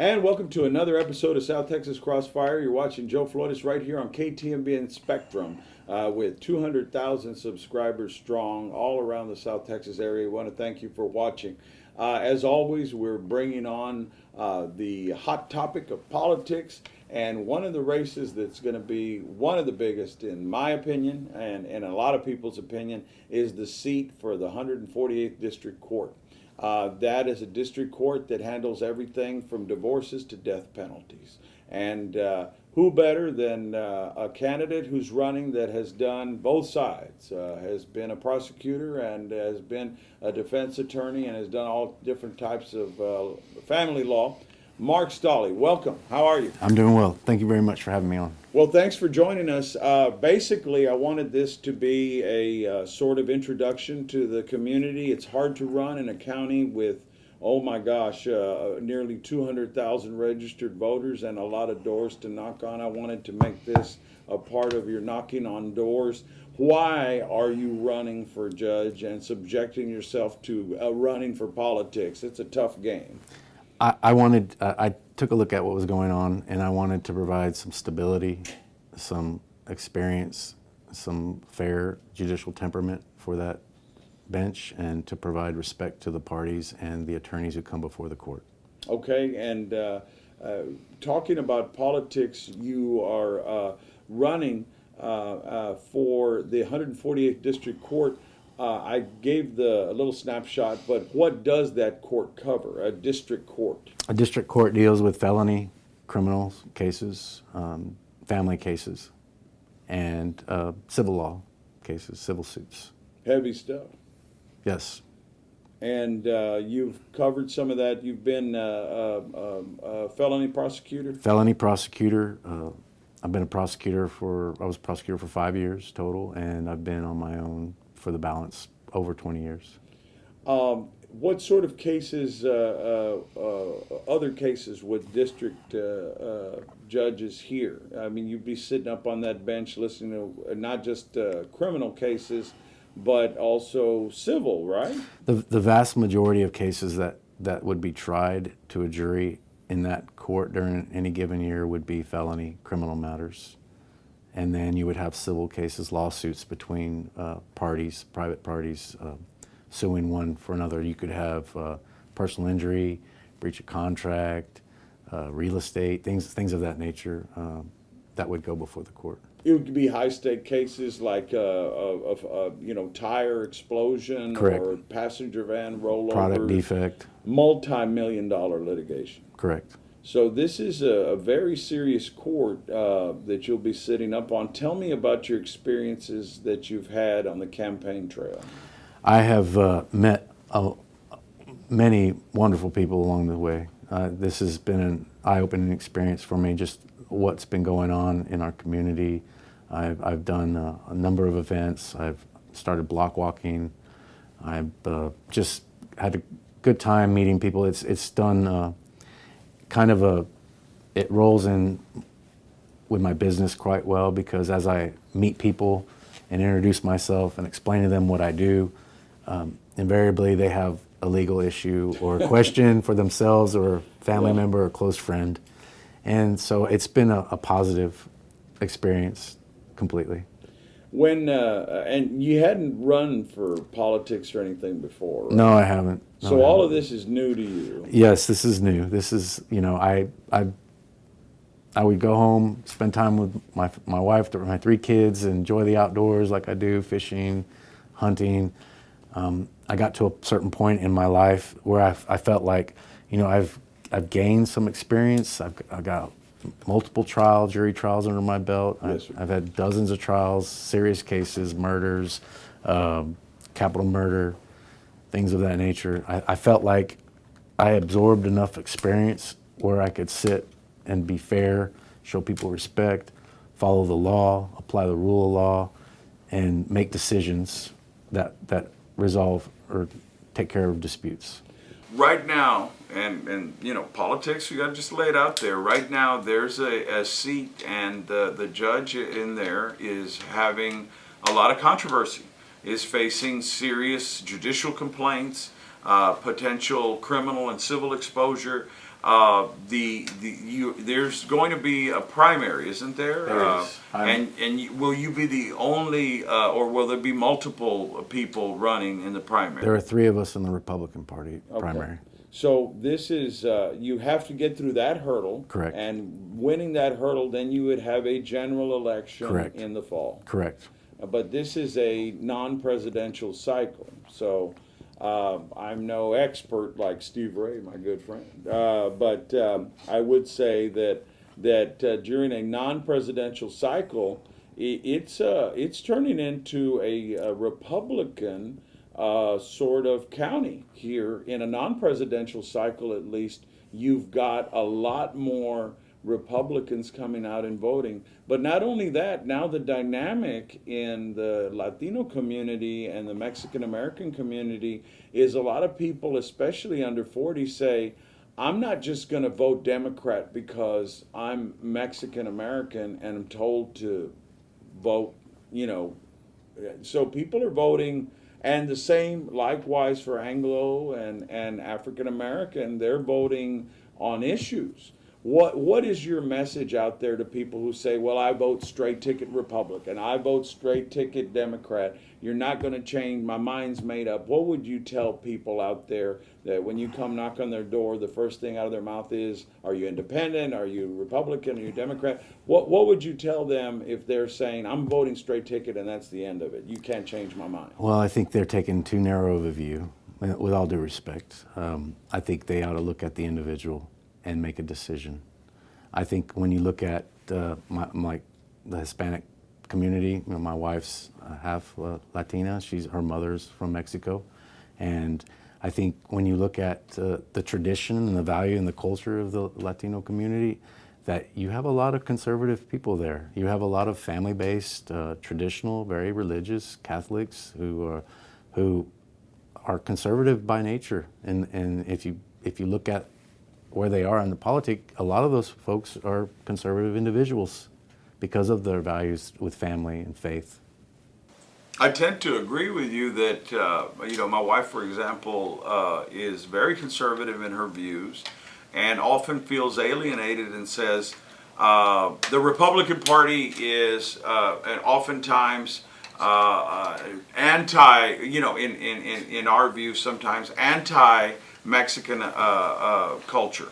And welcome to another episode of South Texas Crossfire. You're watching Joe Flores right here on KTMB and Spectrum with 200,000 subscribers strong all around the South Texas area. We want to thank you for watching. As always, we're bringing on the hot topic of politics, and one of the races that's going to be one of the biggest, in my opinion, and in a lot of people's opinion, is the seat for the 148th District Court. That is a district court that handles everything from divorces to death penalties. And who better than a candidate who's running that has done both sides, has been a prosecutor and has been a defense attorney and has done all different types of family law. Mark Stolley, welcome. How are you? I'm doing well. Thank you very much for having me on. Well, thanks for joining us. Basically, I wanted this to be a sort of introduction to the community. It's hard to run in a county with, oh my gosh, nearly 200,000 registered voters and a lot of doors to knock on. I wanted to make this a part of your knocking on doors. Why are you running for judge and subjecting yourself to running for politics? It's a tough game. I took a look at what was going on, and I wanted to provide some stability, some experience, some fair judicial temperament for that bench, and to provide respect to the parties and the attorneys who come before the court. Okay, and talking about politics, you are running for the 148th District Court. I gave a little snapshot, but what does that court cover, a district court? A district court deals with felony criminal cases, family cases, and civil law cases, civil suits. Heavy stuff. Yes. And you've covered some of that. You've been a felony prosecutor? Felony prosecutor. I've been I was a prosecutor for 5 years total, and I've been on my own for the balance over 20 years. What sort of cases, other cases would district judges hear? I mean, you'd be sitting up on that bench listening to not just criminal cases, but also civil, right? The vast majority of cases that would be tried to a jury in that court during any given year would be felony criminal matters. And then you would have civil cases, lawsuits between parties, private parties, suing one for another. You could have personal injury, breach of contract, real estate, things of that nature that would go before the court. It would be high-stake cases like tire explosion. Correct. Or passenger van rollover. Product defect. Multi-million-dollar litigation. Correct. So this is a very serious court that you'll be sitting up on. Tell me about your experiences that you've had on the campaign trail. I have met many wonderful people along the way. This has been an eye-opening experience for me, just what's been going on in our community. I've done a number of events. I've started block walking. I've just had a good time meeting people. It's done it rolls in with my business quite well, because as I meet people and introduce myself and explain to them what I do, invariably they have a legal issue or a question for themselves or a family member or a close friend. And so it's been a positive experience completely. When and you hadn't run for politics or anything before, right? No, I haven't. No, so all of this is new to you. Yes, this is new. This is, I would go home, spend time with my wife, my 3 kids, enjoy the outdoors like I do, fishing, hunting. I got to a certain point in my life where I felt like, I've gained some experience. I've got multiple jury trials under my belt. Yes, I've had dozens of trials, serious cases, murders, capital murder, things of that nature. I felt like I absorbed enough experience where I could sit and be fair, show people respect, follow the law, apply the rule of law, and make decisions that resolve or take care of disputes. Right now, and politics, you got to just lay it out there. Right now, there's a seat, and the judge in there is having a lot of controversy, is facing serious judicial complaints, potential criminal and civil exposure. there's going to be a primary, isn't there? There is. Will you be the only, or will there be multiple people running in the primary? There are 3 of us in the Republican Party primary. So this is, you have to get through that hurdle. Correct. And winning that hurdle, then you would have a general election Correct. in the fall. Correct. But this is a non-presidential cycle. So I'm no expert like Steve Ray, my good friend. But I would say that during a non-presidential cycle, it's turning into a Republican sort of county here. In a non-presidential cycle, at least, you've got a lot more Republicans coming out and voting. But not only that, now the dynamic in the Latino community and the Mexican American community is a lot of people, especially under 40, say, I'm not just going to vote Democrat because I'm Mexican American and I'm told to vote, So people are voting, and the same likewise for Anglo and African American, they're voting on issues. What is your message out there to people who say, well, I vote straight ticket Republican, I vote straight ticket Democrat, you're not going to change, my mind's made up? What would you tell people out there that when you come knock on their door, the first thing out of their mouth is, are you independent, are you Republican, are you Democrat? What would you tell them if they're saying, I'm voting straight ticket and that's the end of it, you can't change my mind? Well, I think they're taking too narrow of a view, with all due respect. I think they ought to look at the individual and make a decision. I think when you look at the Hispanic community, my wife's half Latina. Her mother's from Mexico, and I think when you look at the tradition and the value and the culture of the Latino community, that you have a lot of conservative people there. You have a lot of family-based, traditional, very religious Catholics who are conservative by nature, and if you look at where they are in the politic, a lot of those folks are conservative individuals because of their values with family and faith. I tend to agree with you that, my wife, for example, is very conservative in her views and often feels alienated and says the Republican Party is and oftentimes anti, in our view, sometimes anti-Mexican culture.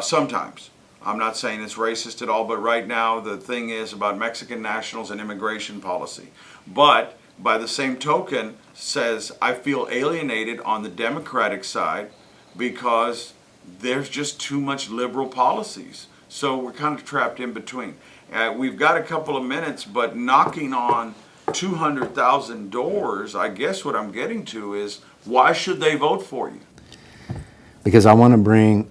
Sometimes. I'm not saying it's racist at all, but right now the thing is about Mexican nationals and immigration policy. But by the same token, says I feel alienated on the Democratic side because there's just too much liberal policies. So we're kind of trapped in between. We've got a couple of minutes, but knocking on 200,000 doors, I guess what I'm getting to is, why should they vote for you? Because I want to bring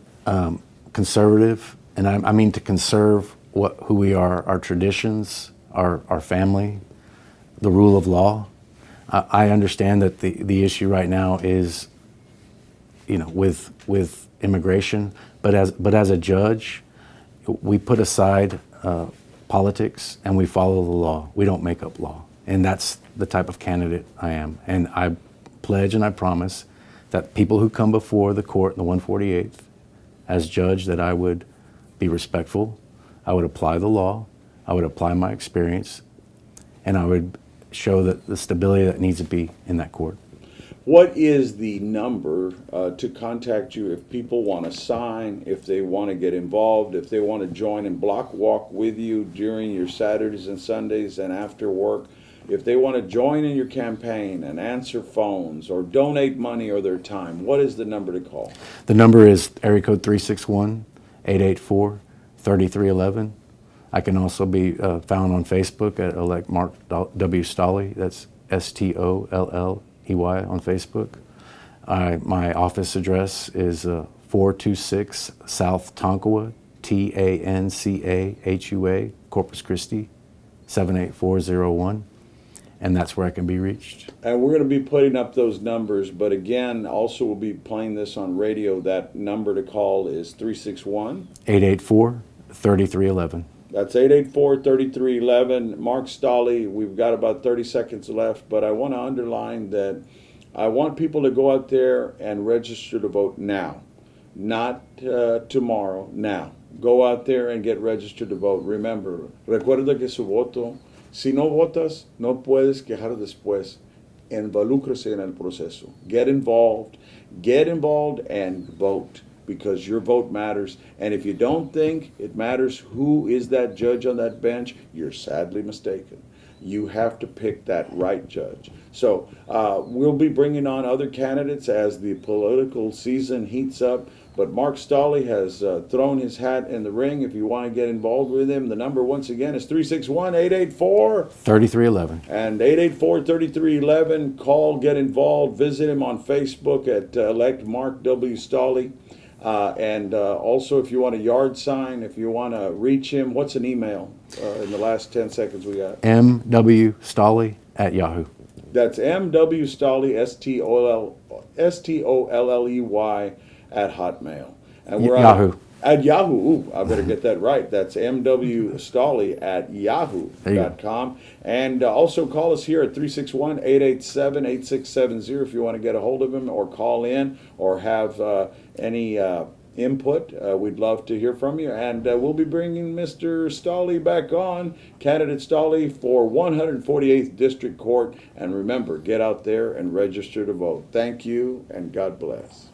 conservative, and I mean to conserve who we are, our traditions, our family, the rule of law. I understand that the issue right now is, with immigration, but as a judge, we put aside politics and we follow the law. We don't make up law, and that's the type of candidate I am. And I pledge and I promise that people who come before the court, the 148th, as judge, that I would be respectful, I would apply the law, I would apply my experience, and I would show that the stability that needs to be in that court. What is the number to contact you if people want to sign, if they want to get involved, if they want to join and block walk with you during your Saturdays and Sundays and after work, if they want to join in your campaign and answer phones or donate money or their time, what is the number to call? The number is area code 361-884-3311. I can also be found on Facebook at elect Mark W. Stolley. That's Stolley on Facebook. My office address is 426 South Tonkawa, Tancahua, Corpus Christi, 78401. And that's where I can be reached. And we're going to be putting up those numbers, but again, also we'll be playing this on radio. That number to call is 361-884-3311. That's 884-3311. Mark Stolley, we've got about 30 seconds left, but I want to underline that I want people to go out there and register to vote now. not tomorrow, now. Go out there and get registered to vote. Remember, recuerda que su voto, si no votas, no puedes quejar después. Involúcrese en el proceso. Get involved and vote, because your vote matters. And if you don't think it matters who is that judge on that bench, you're sadly mistaken. You have to pick that right judge. So we'll be bringing on other candidates as the political season heats up. But Mark Stolley has thrown his hat in the ring. If you want to get involved with him, the number once again is 361-884. 3311. And 884-3311. Call, get involved. Visit him on Facebook at elect Mark W. Stolley. And also, if you want a yard sign, if you want to reach him, what's an email in the last 10 seconds we got? mwstolley@yahoo. That's MW Stolley, Stolley, at Hotmail. And we're Yahoo. At Yahoo. Ooh, I better get that right. That's MW Stolley at yahoo.com. And also call us here at 361-887-8670 if you want to get a hold of him, or call in, or have any input. We'd love to hear from you. And we'll be bringing Mr. Stolley back on, candidate Stolley, for 148th District Court. And remember, get out there and register to vote. Thank you, and God bless.